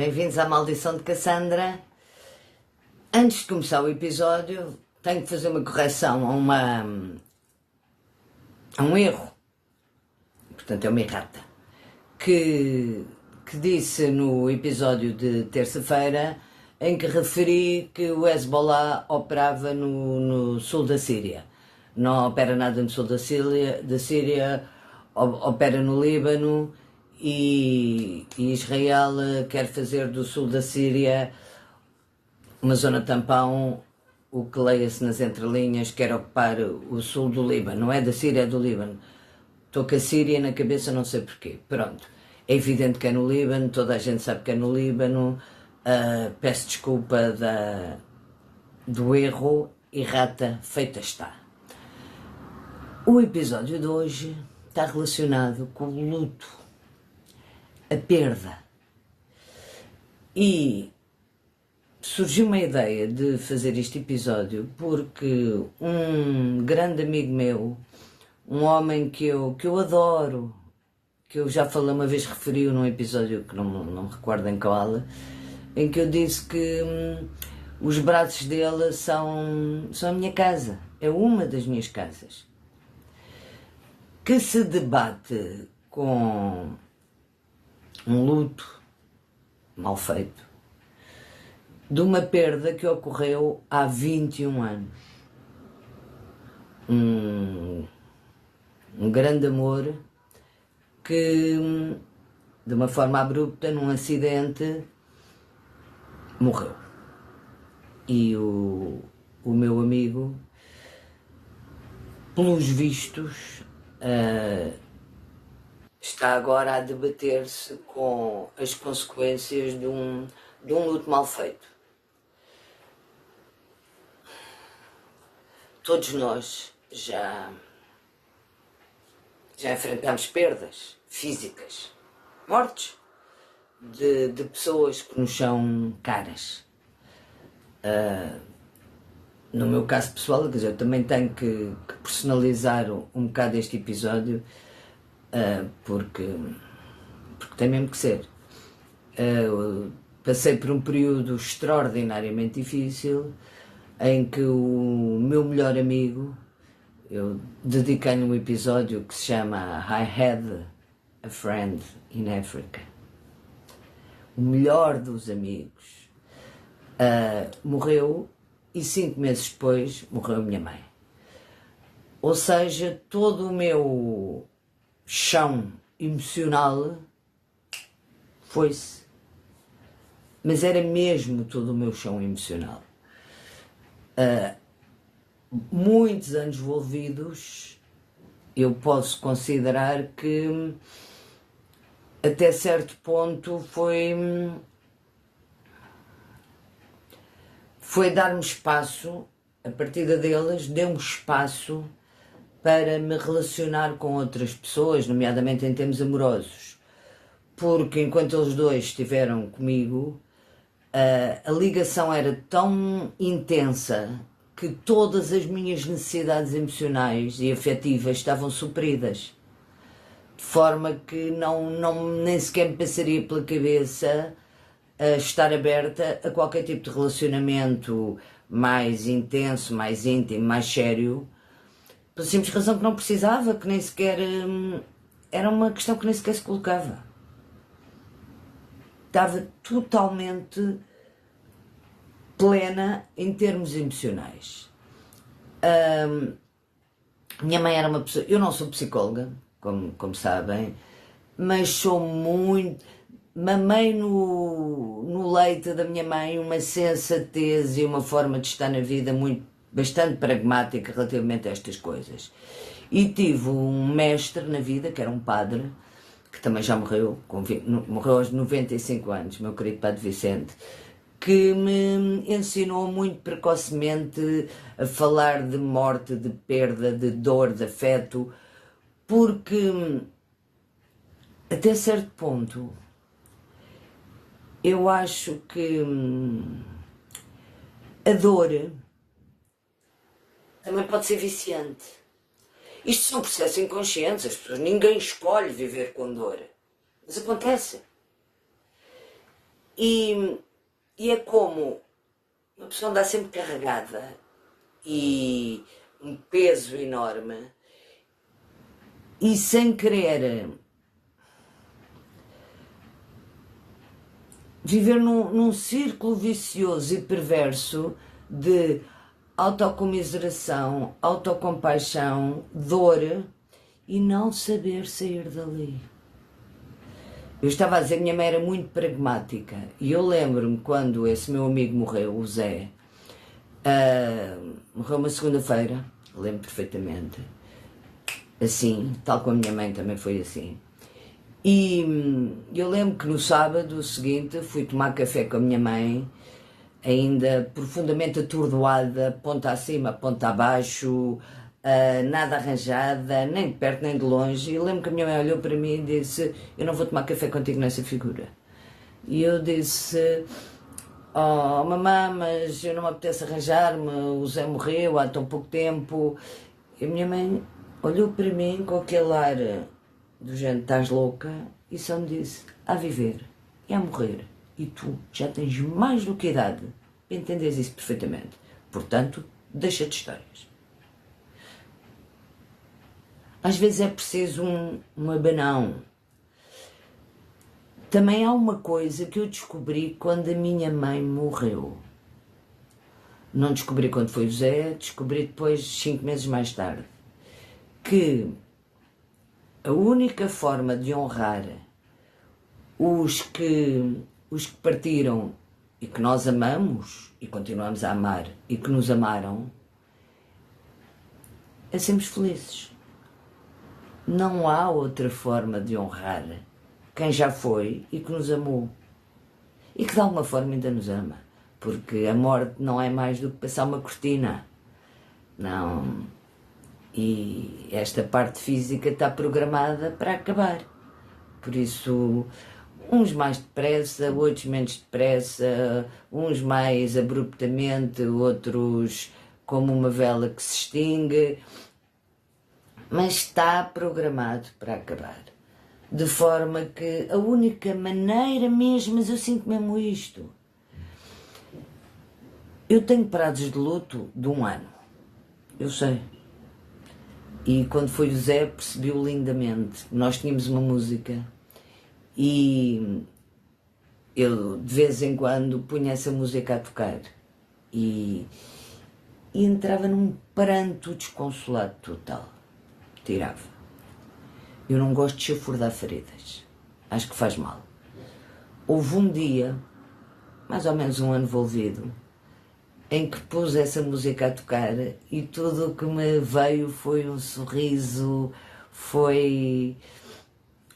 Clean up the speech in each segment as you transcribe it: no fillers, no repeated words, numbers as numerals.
bem-vindos à Maldição de Cassandra. Antes de começar o episódio, tenho que fazer uma correção a um erro. Portanto, é uma errata. Que disse no episódio de terça-feira, em que referi que o Hezbollah operava no sul da Síria. Não opera nada no sul da Síria, opera no Líbano e Israel quer fazer do sul da Síria uma zona tampão, o que leia-se nas entrelinhas, quer ocupar o sul do Líbano. Não é da Síria, é do Líbano. Estou com a Síria na cabeça, não sei porquê. Pronto. É evidente que é no Líbano, toda a gente sabe que é no Líbano. Peço desculpa do erro, errata, feita está. O episódio de hoje está relacionado com o luto, a perda. E surgiu uma ideia de fazer este episódio porque um grande amigo meu, um homem que eu adoro, que eu já falei uma vez, referi num episódio que não me recordo em qual, em que eu disse que os braços dele são a minha casa, é uma das minhas casas, que se debate com um luto mal feito, de uma perda que ocorreu há 21 anos. Um grande amor que, de uma forma abrupta, num acidente, morreu. E o meu amigo, pelos vistos, está agora a debater-se com as consequências de um luto mal feito. Todos nós já enfrentamos perdas físicas, mortes de pessoas que nos são caras. No meu caso pessoal, quer dizer, eu também tenho que personalizar um bocado este episódio, porque tem mesmo que ser. Passei por um período extraordinariamente difícil, em que o meu melhor amigo, eu dediquei-lhe um episódio que se chama I Had a Friend in Africa. O melhor dos amigos. Morreu e 5 meses depois morreu a minha mãe. Ou seja, todo o meu chão emocional foi-se. Mas era mesmo todo o meu chão emocional. Muitos anos envolvidos, eu posso considerar que até certo ponto foi dar-me espaço, a partida deles deu-me espaço para me relacionar com outras pessoas, nomeadamente em termos amorosos, porque enquanto eles dois estiveram comigo, a ligação era tão intensa que todas as minhas necessidades emocionais e afetivas estavam supridas, de forma que nem sequer me passaria pela cabeça estar aberta a qualquer tipo de relacionamento mais intenso, mais íntimo, mais sério, pela simples razão que não precisava, que nem sequer era uma questão que nem sequer se colocava. Estava totalmente plena em termos emocionais. Minha mãe era uma pessoa... Eu não sou psicóloga, como sabem, mas sou muito... Mamei no leite da minha mãe uma sensatez e uma forma de estar na vida bastante pragmática relativamente a estas coisas. E tive um mestre na vida, que era um padre, que também já morreu, morreu aos 95 anos, meu querido Padre Vicente, que me ensinou muito precocemente a falar de morte, de perda, de dor, de afeto, porque até certo ponto eu acho que a dor também pode ser viciante. Isto são processos inconscientes, as pessoas, ninguém escolhe viver com dor, mas acontece. E, e é como uma pessoa anda sempre carregada e um peso enorme e sem querer viver num círculo vicioso e perverso de autocomiseração, autocompaixão, dor e não saber sair dali. Eu estava a dizer que minha mãe era muito pragmática e eu lembro-me quando esse meu amigo morreu, o Zé, morreu uma segunda-feira, lembro perfeitamente, assim, tal como a minha mãe também foi assim. E eu lembro que no sábado seguinte fui tomar café com a minha mãe, ainda profundamente atordoada, ponta acima, ponta abaixo, nada arranjada, nem de perto nem de longe. E eu lembro que a minha mãe olhou para mim e disse: eu não vou tomar café contigo nessa figura. E eu disse: oh mamã, mas eu não me apetece arranjar-me, o Zé morreu há tão pouco tempo. E a minha mãe olhou para mim com aquele ar do género, estás louca, e só me disse: a viver e a morrer, e tu já tens mais do que idade para entenderes isso perfeitamente, portanto deixa de histórias. Às vezes é preciso um abanão. Também há uma coisa que eu descobri quando a minha mãe morreu. Não descobri quando foi o Zé, descobri depois, 5 meses mais tarde, que a única forma de honrar os que partiram e que nós amamos e continuamos a amar e que nos amaram é sermos felizes. Não há outra forma de honrar quem já foi e que nos amou e que de alguma forma ainda nos ama, porque a morte não é mais do que passar uma cortina. Não. E esta parte física está programada para acabar. Por isso, uns mais depressa, outros menos depressa, uns mais abruptamente, outros como uma vela que se extingue, mas está programado para acabar. De forma que a única maneira mesmo, mas eu sinto mesmo isto, eu tenho prazos de luto de 1 ano, eu sei. E quando foi o Zé percebi-o lindamente. Nós tínhamos uma música e eu de vez em quando punha essa música a tocar e entrava num pranto desconsolado total. Tirava. Eu não gosto de chafurdar feridas. Acho que faz mal. Houve um dia, mais ou menos 1 ano envolvido, em que pus essa música a tocar e tudo o que me veio foi um sorriso, foi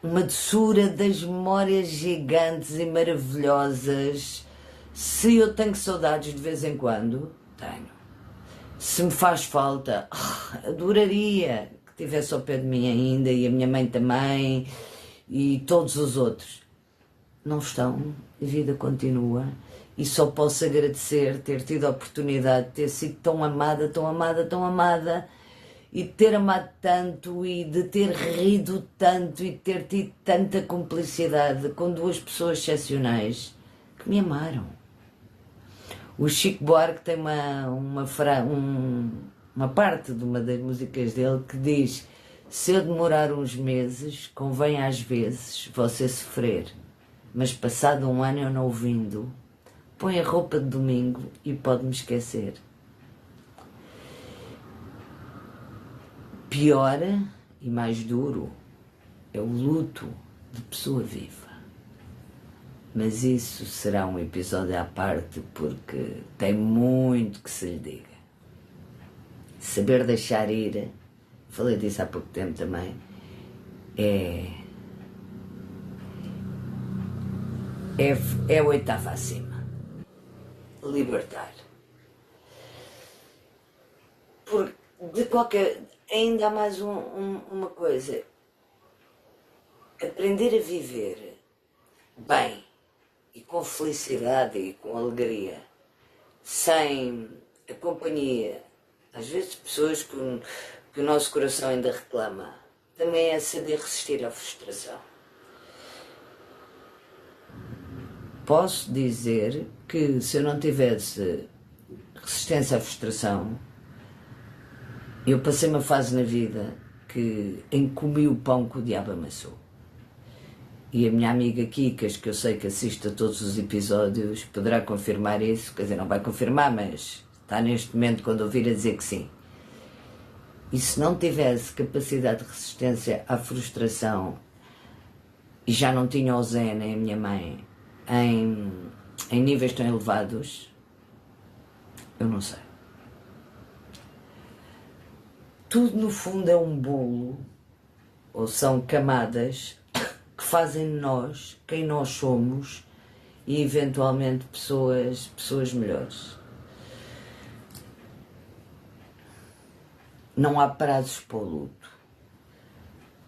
uma doçura das memórias gigantes e maravilhosas. Se eu tenho saudades de vez em quando, tenho. Se me faz falta, adoraria que estivesse ao pé de mim ainda, e a minha mãe também, e todos os outros. Não estão, a vida continua. E só posso agradecer ter tido a oportunidade de ter sido tão amada, tão amada, tão amada, e de ter amado tanto, e de ter rido tanto, e de ter tido tanta cumplicidade com 2 pessoas excepcionais que me amaram. O Chico Buarque tem uma parte de uma das músicas dele que diz: se eu demorar uns meses, convém às vezes você sofrer, mas passado 1 ano eu não o vindo, põe a roupa de domingo e pode-me esquecer. Pior e mais duro é o luto de pessoa viva. Mas isso será um episódio à parte, porque tem muito que se lhe diga. Saber deixar ir, falei disso há pouco tempo também, é a 8ª acima. Libertar. Porque de qualquer... Ainda há mais uma coisa. Aprender a viver bem e com felicidade e com alegria, sem a companhia, às vezes, de pessoas que o nosso coração ainda reclama, também é saber resistir à frustração. posso dizer que se eu não tivesse resistência à frustração, eu passei uma fase na vida em que comi o pão que o diabo amassou. E a minha amiga Kikas, que eu sei que assiste a todos os episódios, poderá confirmar isso, quer dizer, não vai confirmar, mas está neste momento quando ouvir a dizer que sim. E se não tivesse capacidade de resistência à frustração, e já não tinha o Zé nem a minha mãe em níveis tão elevados, eu não sei. Tudo no fundo é um bolo, ou são camadas que fazem de nós quem nós somos e eventualmente pessoas melhores. Não há prazos para o luto,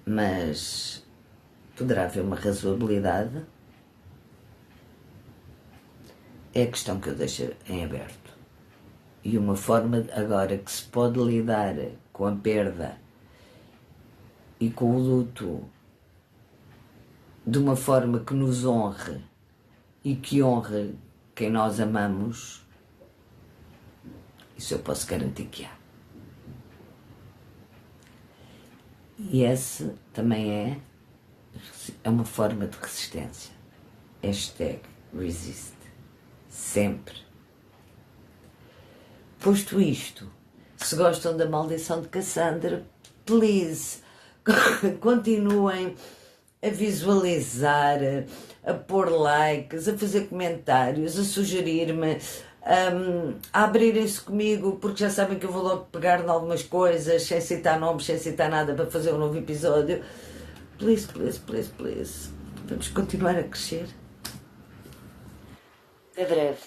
mas poderá haver uma razoabilidade. É a questão que eu deixo em aberto. E uma forma agora que se pode lidar com a perda e com o luto de uma forma que nos honre e que honre quem nós amamos, isso eu posso garantir que há. E essa também é uma forma de resistência. #resist. Sempre. Posto isto, se gostam da Maldição de Cassandra, please, continuem a visualizar, a pôr likes, a fazer comentários, a sugerir-me, a abrirem-se comigo, porque já sabem que eu vou logo pegar em algumas coisas, sem citar nomes, sem citar nada, para fazer um novo episódio. Please, please, please, please. Vamos continuar a crescer. Até breve.